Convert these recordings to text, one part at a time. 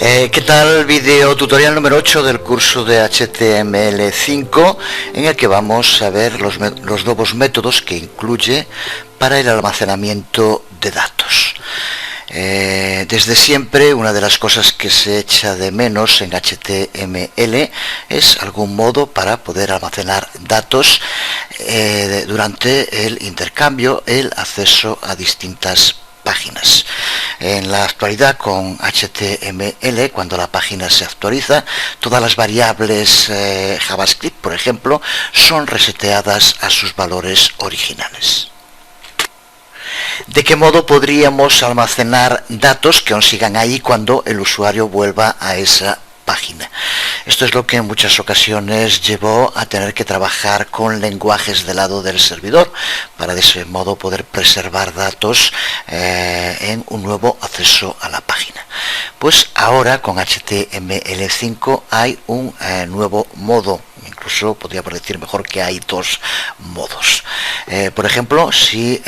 ¿Qué tal? Video tutorial número 8 del curso de HTML5, en el que vamos a ver los nuevos métodos que incluye para el almacenamiento de datos. Desde siempre una de las cosas que se echa de menos en HTML es algún modo para poder almacenar datos durante el intercambio, el acceso a distintas páginas. En la actualidad con HTML, cuando la página se actualiza, todas las variables JavaScript, por ejemplo, son reseteadas a sus valores originales. ¿De qué modo podríamos almacenar datos que aún sigan ahí cuando el usuario vuelva a esa página? Esto es lo que en muchas ocasiones llevó a tener que trabajar con lenguajes del lado del servidor para de ese modo poder preservar datos en un nuevo acceso a la página. Pues ahora con HTML5 hay un nuevo modo. Incluso podríamos decir mejor que hay dos modos. Por ejemplo, si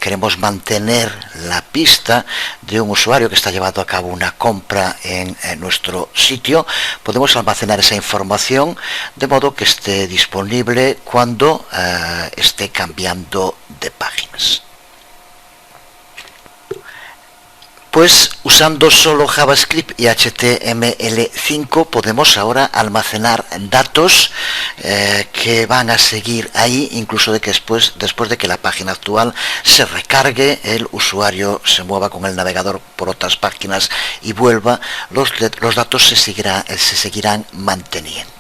queremos mantener la pista de un usuario que está llevando a cabo una compra en nuestro sitio, podemos almacenar esa información de modo que esté disponible cuando esté cambiando de páginas. Pues usando solo JavaScript y HTML5 podemos ahora almacenar datos que van a seguir ahí, incluso de que después de que la página actual se recargue, el usuario se mueva con el navegador por otras páginas y vuelva, los datos se seguirán manteniendo.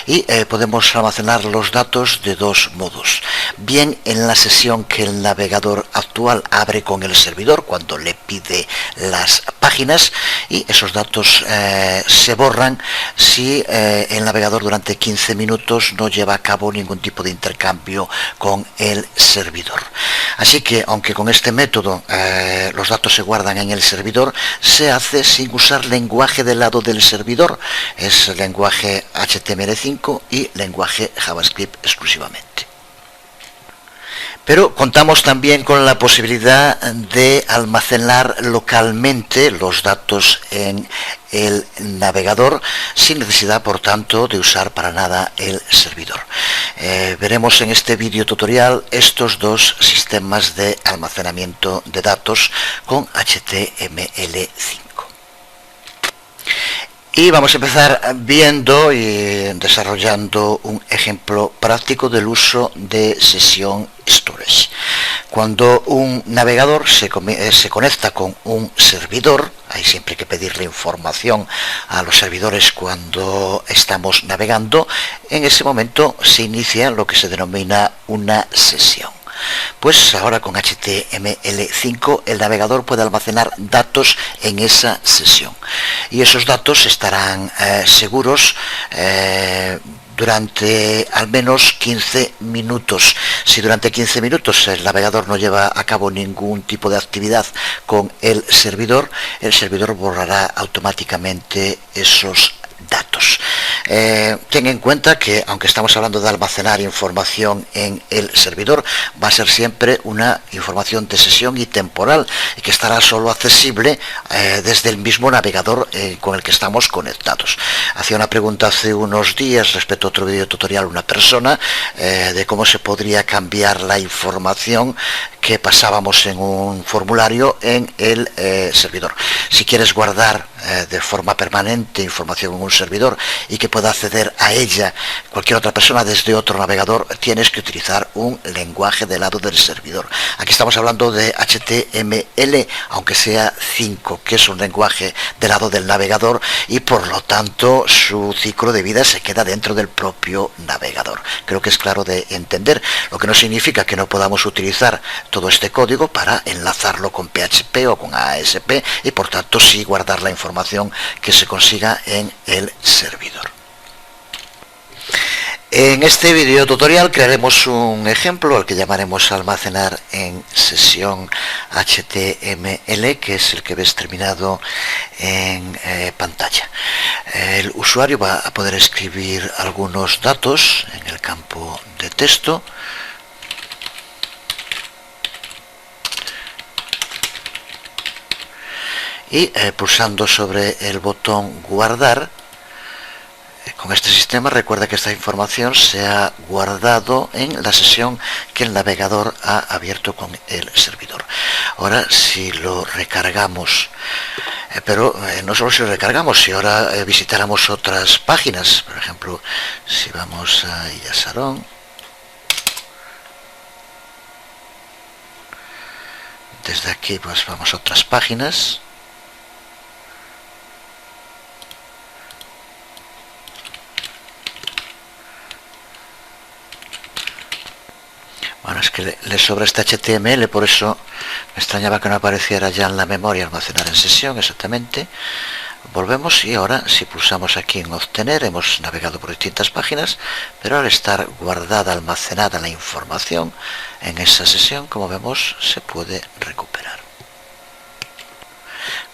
Y podemos almacenar los datos de dos modos: bien en la sesión que el navegador actual abre con el servidor cuando le pide las páginas, y esos datos se borran si el navegador durante 15 minutos no lleva a cabo ningún tipo de intercambio con el servidor. Así que aunque con este método los datos se guardan en el servidor, se hace sin usar lenguaje del lado del servidor. Es lenguaje HTML5 y lenguaje JavaScript exclusivamente. Pero contamos también con la posibilidad de almacenar localmente los datos en el navegador sin necesidad, por tanto, de usar para nada el servidor. Veremos en este video tutorial estos dos sistemas de almacenamiento de datos con HTML5. Y vamos a empezar viendo y desarrollando un ejemplo práctico del uso de Session Storage. Cuando un navegador se conecta con un servidor, hay siempre que pedirle información a los servidores cuando estamos navegando. En ese momento se inicia lo que se denomina una sesión. Pues ahora con HTML5 el navegador puede almacenar datos en esa sesión, y esos datos estarán seguros durante al menos 15 minutos. Si durante 15 minutos el navegador no lleva a cabo ningún tipo de actividad con el servidor borrará automáticamente esos datos. Ten en cuenta que aunque estamos hablando de almacenar información en el servidor, va a ser siempre una información de sesión y temporal, y que estará solo accesible desde el mismo navegador con el que estamos conectados. Hacía una pregunta hace unos días respecto a otro video tutorial una persona de cómo se podría cambiar la información que pasábamos en un formulario en el servidor. Si quieres guardar de forma permanente información en un servidor y que pueda acceder a ella cualquier otra persona desde otro navegador, tienes que utilizar un lenguaje del lado del servidor. Aquí estamos hablando de HTML, aunque sea 5, que es un lenguaje del lado del navegador, y por lo tanto su ciclo de vida se queda dentro del propio navegador. Creo que es claro de entender, lo que no significa que no podamos utilizar todo este código para enlazarlo con PHP o con ASP, y por tanto sí guardar la información que se consiga en el servidor. En este video tutorial crearemos un ejemplo al que llamaremos almacenar en sesión HTML, que es el que ves terminado en pantalla. El usuario va a poder escribir algunos datos en el campo de texto. y pulsando sobre el botón guardar. Con este sistema recuerda que esta información se ha guardado en la sesión que el navegador ha abierto con el servidor. Ahora si lo recargamos, pero no solo si lo recargamos, si ahora visitáramos otras páginas, por ejemplo, si vamos a Illasaron, desde aquí pues vamos a otras páginas. Bueno, es que le sobra este HTML, por eso me extrañaba que no apareciera ya en la memoria almacenar en sesión, exactamente. Volvemos y ahora si pulsamos aquí en obtener, hemos navegado por distintas páginas, pero al estar guardada, almacenada la información en esa sesión, como vemos, se puede recuperar.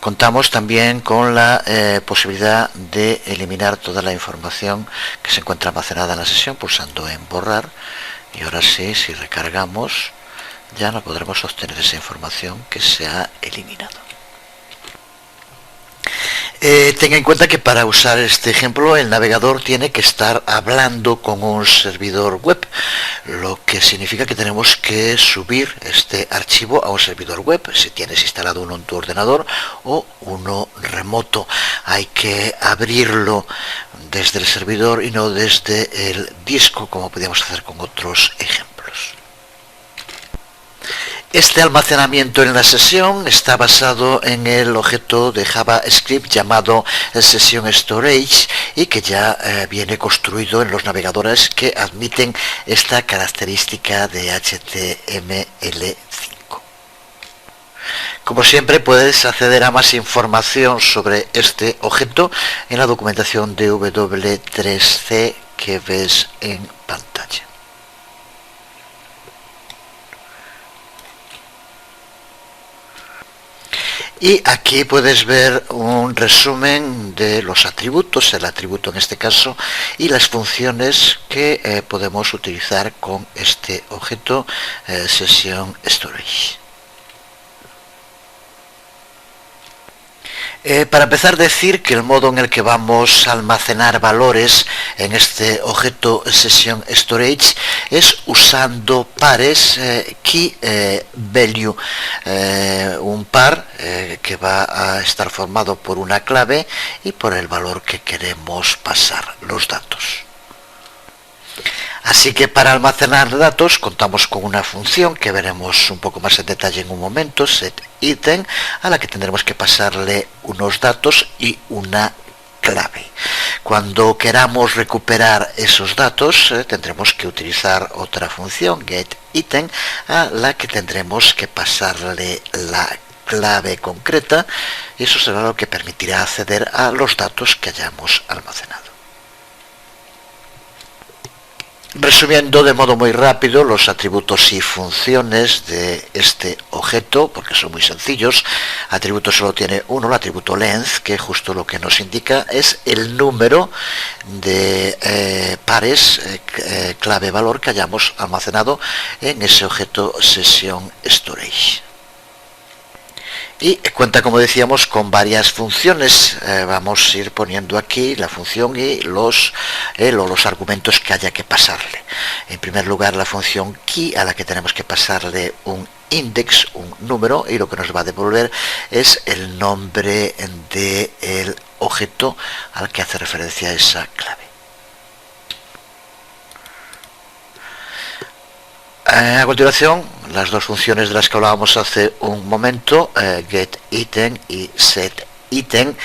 Contamos también con la posibilidad de eliminar toda la información que se encuentra almacenada en la sesión pulsando en borrar. Y ahora sí, si recargamos, ya no podremos obtener esa información que se ha eliminado. Tenga en cuenta que para usar este ejemplo el navegador tiene que estar hablando con un servidor web, lo que significa que tenemos que subir este archivo a un servidor web, si tienes instalado uno en tu ordenador o uno remoto. Hay que abrirlo desde el servidor y no desde el disco, como podíamos hacer con otros ejemplos. Este almacenamiento en la sesión está basado en el objeto de JavaScript llamado Session Storage y que ya viene construido en los navegadores que admiten esta característica de HTML5. Como siempre, puedes acceder a más información sobre este objeto en la documentación de W3C que ves en pantalla. Y aquí puedes ver un resumen de los atributos, el atributo en este caso, y las funciones que podemos utilizar con este objeto Session Storage. Para empezar, decir que el modo en el que vamos a almacenar valores en este objeto Session Storage es usando pares key value, un par que va a estar formado por una clave y por el valor que queremos pasar, los datos. Así que para almacenar datos contamos con una función que veremos un poco más en detalle en un momento, setItem, a la que tendremos que pasarle unos datos y una clave. Cuando queramos recuperar esos datos tendremos que utilizar otra función, getItem, a la que tendremos que pasarle la clave concreta y eso será lo que permitirá acceder a los datos que hayamos almacenado. Resumiendo de modo muy rápido los atributos y funciones de este objeto, porque son muy sencillos. Atributo solo tiene uno, el atributo length, que justo lo que nos indica es el número de pares clave-valor que hayamos almacenado en ese objeto Session Storage. Y cuenta, como decíamos, con varias funciones. Vamos a ir poniendo aquí la función y los argumentos que haya que pasarle. En primer lugar, la función key, a la que tenemos que pasarle un index, un número, y lo que nos va a devolver es el nombre del objeto al que hace referencia esa clave. A continuación, las dos funciones de las que hablábamos hace un momento, getItem y setItem.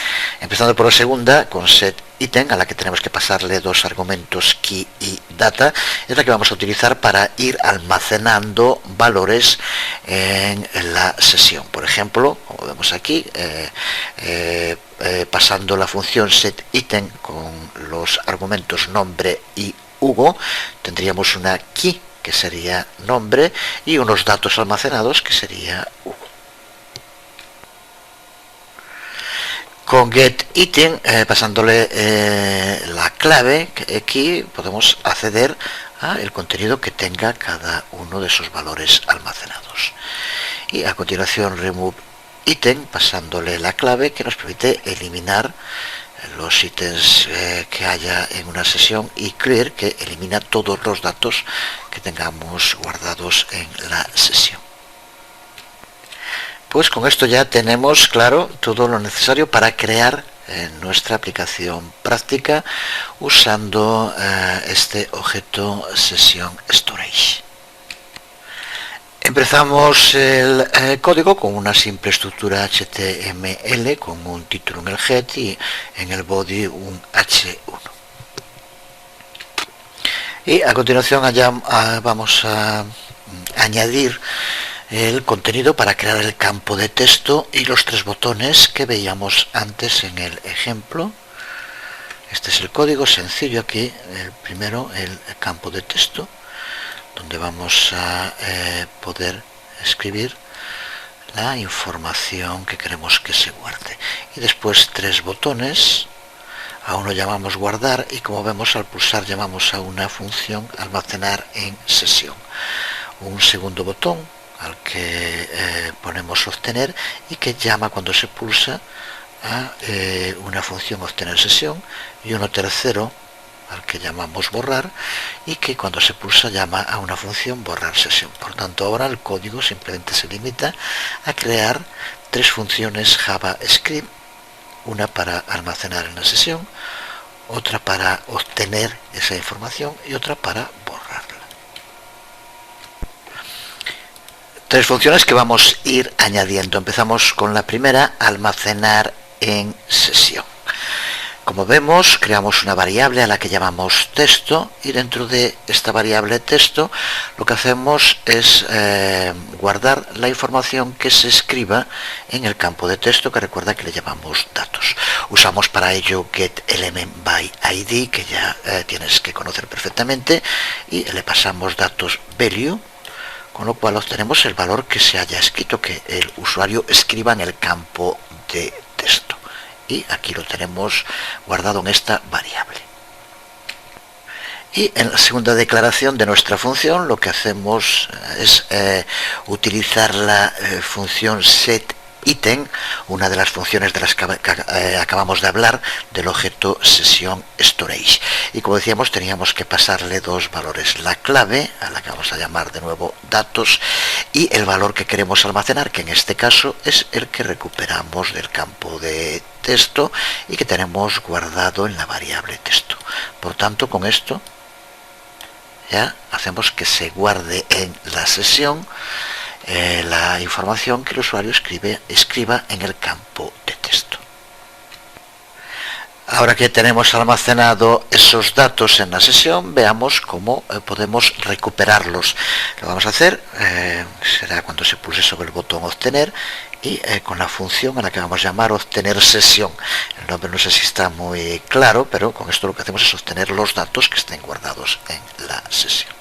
Empezando por la segunda, con setItem, a la que tenemos que pasarle dos argumentos key y data, es la que vamos a utilizar para ir almacenando valores en la sesión. Por ejemplo, como vemos aquí, pasando la función setItem con los argumentos nombre y Hugo, tendríamos una key, que sería nombre, y unos datos almacenados, que sería Hugo. Con getItem, pasándole la clave, aquí podemos acceder al contenido que tenga cada uno de esos valores almacenados. Y a continuación, remove ítem, pasándole la clave que nos permite eliminar los ítems que haya en una sesión, y clear, que elimina todos los datos que tengamos guardados en la sesión. Pues con esto ya tenemos claro todo lo necesario para crear nuestra aplicación práctica usando este objeto Session Storage. Empezamos el código con una simple estructura HTML con un título en el head y en el body un H1. Y a continuación vamos a añadir el contenido para crear el campo de texto y los 3 botones que veíamos antes en el ejemplo. Este es el código sencillo aquí. El primero, el campo de texto, donde vamos a poder escribir la información que queremos que se guarde. Y después 3 botones. A uno llamamos guardar y, como vemos, al pulsar llamamos a una función almacenar en sesión. Un segundo botón al que ponemos obtener y que llama cuando se pulsa a una función obtener sesión, y uno tercero al que llamamos borrar y que cuando se pulsa llama a una función borrar sesión. Por tanto, ahora el código simplemente se limita a crear 3 funciones JavaScript, una para almacenar en la sesión, otra para obtener esa información y otra para borrarla. 3 funciones que vamos a ir añadiendo. Empezamos con la primera, almacenar en sesión. Como vemos, creamos una variable a la que llamamos texto, y dentro de esta variable texto lo que hacemos es guardar la información que se escriba en el campo de texto, que recuerda que le llamamos datos. Usamos para ello getElementById, que ya tienes que conocer perfectamente, y le pasamos datos value, con lo cual obtenemos el valor que se haya escrito, que el usuario escriba en el campo de texto. Y aquí lo tenemos guardado en esta variable. Y en la segunda declaración de nuestra función lo que hacemos es utilizar la función setItem, una de las funciones de las que acabamos de hablar del objeto Session Storage. Y como decíamos, teníamos que pasarle 2 valores: la clave, a la que vamos a llamar de nuevo datos, y el valor que queremos almacenar, que en este caso es el que recuperamos del campo de texto y que tenemos guardado en la variable texto. Por tanto, con esto ya hacemos que se guarde en la sesión la información que el usuario escriba en el campo de texto. Ahora que tenemos almacenado esos datos en la sesión, veamos cómo podemos recuperarlos. Lo vamos a hacer, será cuando se pulse sobre el botón obtener y con la función a la que vamos a llamar obtener sesión. El nombre no sé si está muy claro, pero con esto lo que hacemos es obtener los datos que estén guardados en la sesión.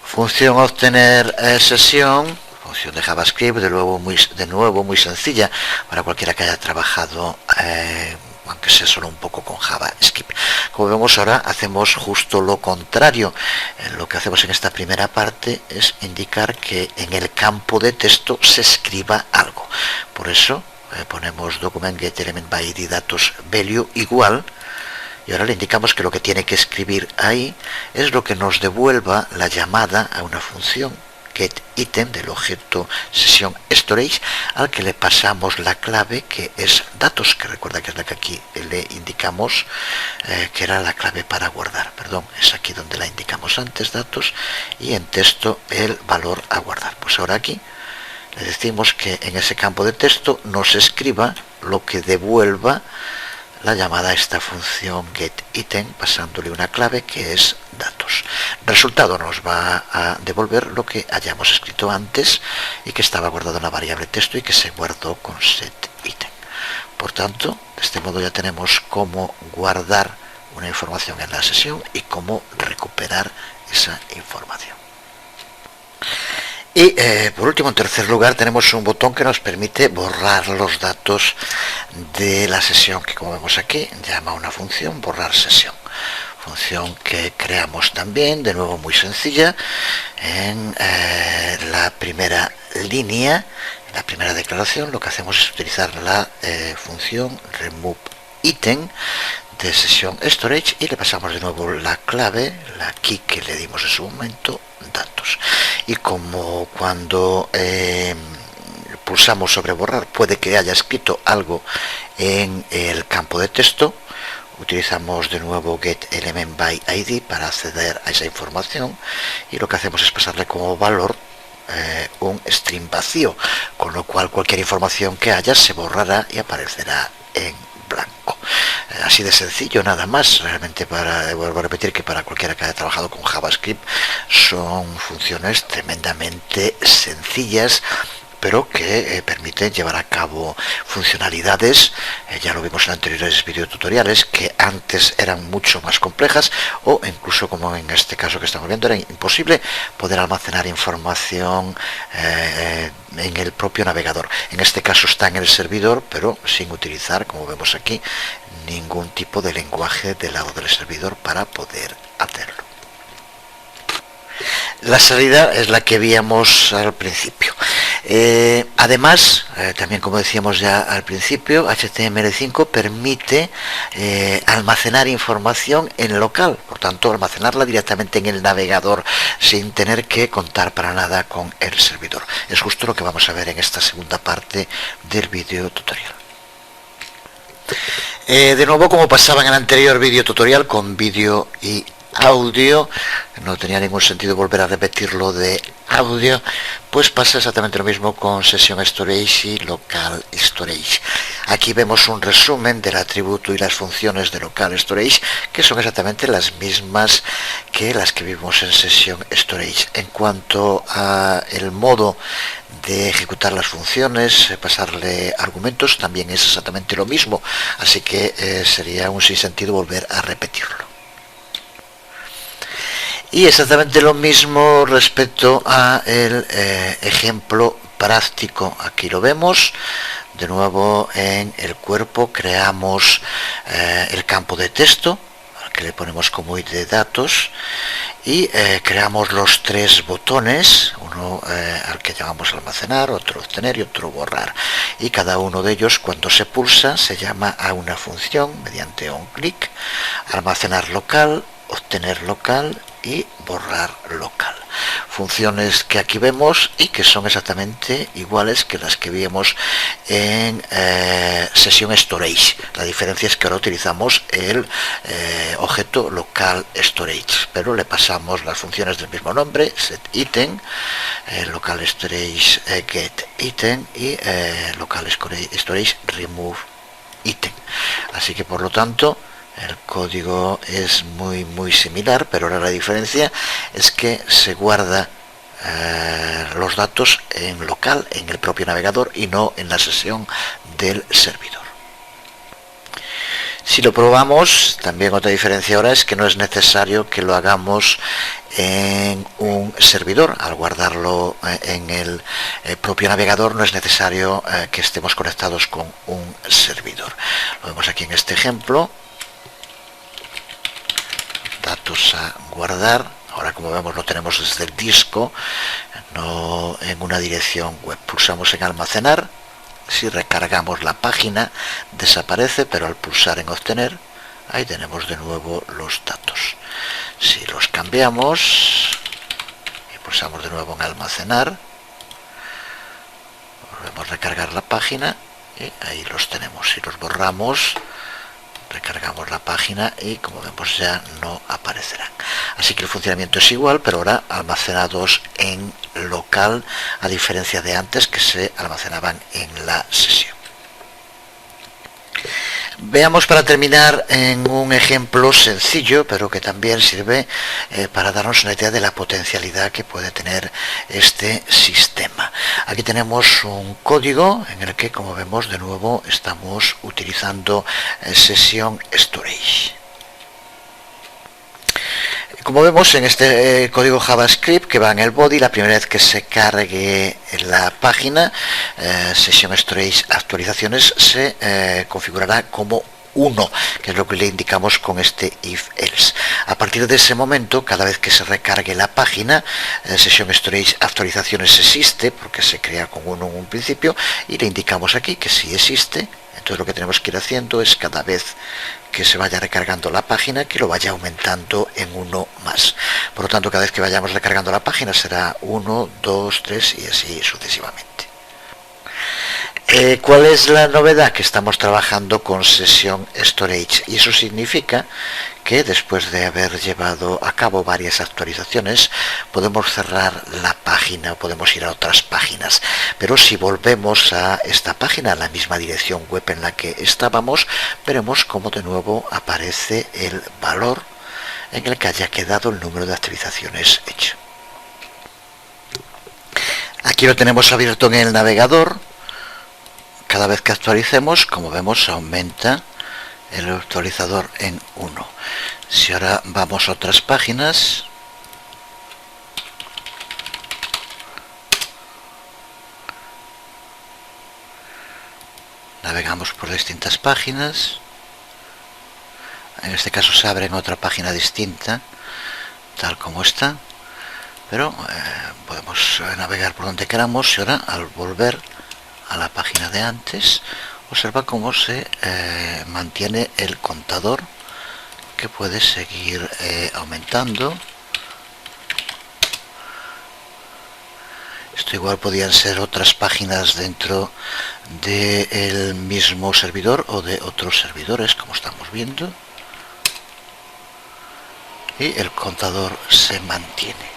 Función obtener sesión, función de JavaScript, de nuevo muy sencilla para cualquiera que haya trabajado, aunque sea solo un poco, con JavaScript. Como vemos, ahora hacemos justo lo contrario. Lo que hacemos en esta primera parte es indicar que en el campo de texto se escriba algo. Por eso ponemos document getElementById datos value igual, y ahora le indicamos que lo que tiene que escribir ahí es lo que nos devuelva la llamada a una función getItem del objeto Session Storage, al que le pasamos la clave, que es datos, que recuerda que es la que aquí le indicamos que era la clave para guardar. Perdón, es aquí donde la indicamos antes, datos, y en texto el valor a guardar. Pues ahora aquí le decimos que en ese campo de texto nos escriba lo que devuelva la llamada a esta función getItem, pasándole una clave que es datos. Resultado, nos va a devolver lo que hayamos escrito antes y que estaba guardado en la variable texto y que se guardó con setItem. Por tanto, de este modo ya tenemos cómo guardar una información en la sesión y cómo recuperar esa información. Y por último, en tercer lugar, tenemos un botón que nos permite borrar los datos de la sesión, que, como vemos aquí, llama a una función borrar sesión. Función que creamos también, de nuevo muy sencilla, en la primera línea, en la primera declaración, lo que hacemos es utilizar la función remove item de sesión storage y le pasamos de nuevo la clave, la key que le dimos en su momento, datos. Y como cuando pulsamos sobre borrar puede que haya escrito algo en el campo de texto, utilizamos de nuevo getElementById para acceder a esa información y lo que hacemos es pasarle como valor un string vacío, con lo cual cualquier información que haya se borrará y aparecerá en blanco. Así de sencillo, nada más. Realmente, vuelvo a repetir que para cualquiera que haya trabajado con JavaScript son funciones tremendamente sencillas, pero que permiten llevar a cabo funcionalidades, ya lo vimos en anteriores videotutoriales, que antes eran mucho más complejas, o incluso, como en este caso que estamos viendo, era imposible poder almacenar información en el propio navegador. En este caso está en el servidor, pero sin utilizar, como vemos aquí, ningún tipo de lenguaje del lado del servidor para poder hacerlo. La salida es la que veíamos al principio. Además, también como decíamos ya al principio, HTML5 permite almacenar información en local, por tanto almacenarla directamente en el navegador sin tener que contar para nada con el servidor. Es justo lo que vamos a ver en esta segunda parte del vídeo tutorial. De nuevo, como pasaba en el anterior vídeo tutorial con vídeo y audio, no tenía ningún sentido volver a repetirlo de audio, pues pasa exactamente lo mismo con Session Storage y Local Storage. Aquí vemos un resumen del atributo y las funciones de Local Storage, que son exactamente las mismas que las que vimos en Session Storage. En cuanto a el modo de ejecutar las funciones, pasarle argumentos, también es exactamente lo mismo, así que sería un sinsentido volver a repetirlo. Y exactamente lo mismo respecto a el ejemplo práctico. Aquí lo vemos. De nuevo, en el cuerpo creamos el campo de texto, al que le ponemos como id de datos, y creamos los tres botones, uno al que llamamos almacenar, otro obtener y otro borrar. Y cada uno de ellos, cuando se pulsa, se llama a una función mediante un clic: almacenar local, obtener local y borrar local. Funciones que aquí vemos y que son exactamente iguales que las que vimos en Session Storage. La diferencia es que ahora utilizamos el objeto local storage, pero le pasamos las funciones del mismo nombre: set item, local storage get item y local storage remove item. Así que por lo tanto el código es muy similar, pero ahora la diferencia es que se guarda los datos en local, en el propio navegador, y no en la sesión del servidor. Si lo probamos, también otra diferencia ahora es que no es necesario que lo hagamos en un servidor. Al guardarlo en el propio navegador no es necesario que estemos conectados con un servidor. Lo vemos aquí en este ejemplo. Datos a guardar. Ahora, como vemos, lo tenemos desde el disco, no en una dirección web. Pulsamos en almacenar. Si recargamos la página desaparece, pero al pulsar en obtener, ahí tenemos de nuevo los datos. Si los cambiamos y pulsamos de nuevo en almacenar, volvemos a recargar la página y ahí los tenemos. Si los borramos, recargamos la página y, como vemos, ya no aparecerán. Así que el funcionamiento es igual, pero ahora almacenados en local, a diferencia de antes que se almacenaban en la sesión. Veamos, para terminar, en un ejemplo sencillo, pero que también sirve para darnos una idea de la potencialidad que puede tener este sistema. Aquí tenemos un código en el que, como vemos, de nuevo estamos utilizando Session Storage. Como vemos en este código JavaScript que va en el body, la primera vez que se cargue la página, Session Storage actualizaciones se configurará como 1, que es lo que le indicamos con este if else. A partir de ese momento, cada vez que se recargue la página, sesión storage actualizaciones existe, porque se crea con 1 en un principio, y le indicamos aquí que sí existe. Entonces lo que tenemos que ir haciendo es cada vez que se vaya recargando la página, que lo vaya aumentando en 1 más. Por lo tanto, cada vez que vayamos recargando la página será 1, 2, 3 y así sucesivamente. ¿Cuál es la novedad? Que estamos trabajando con sesión storage, y eso significa que después de haber llevado a cabo varias actualizaciones podemos cerrar la página o podemos ir a otras páginas, pero si volvemos a esta página, a la misma dirección web en la que estábamos, veremos cómo de nuevo aparece el valor en el que haya quedado el número de actualizaciones hecho. Aquí lo tenemos abierto en el navegador. Cada vez que actualicemos, como vemos, aumenta el actualizador en 1. Si ahora vamos a otras páginas, navegamos por distintas páginas, en este caso se abre en otra página distinta, tal como está, pero podemos navegar por donde queramos, y ahora al volver a la página de antes, observa cómo se mantiene el contador, que puede seguir aumentando. Esto igual podían ser otras páginas dentro del mismo servidor o de otros servidores, como estamos viendo, y el contador se mantiene.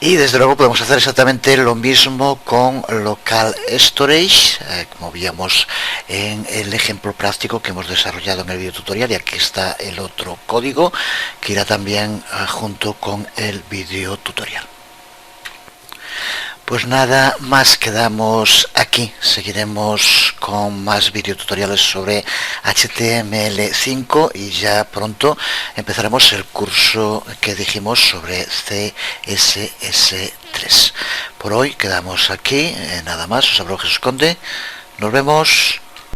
Y desde luego podemos hacer exactamente lo mismo con local storage, como veíamos en el ejemplo práctico que hemos desarrollado en el video tutorial, y aquí está el otro código que irá también junto con el video tutorial. Pues nada más, quedamos aquí. Seguiremos con más videotutoriales sobre HTML5 y ya pronto empezaremos el curso que dijimos sobre CSS3. Por hoy quedamos aquí, nada más. Os hablo Jesús Conde. Nos vemos.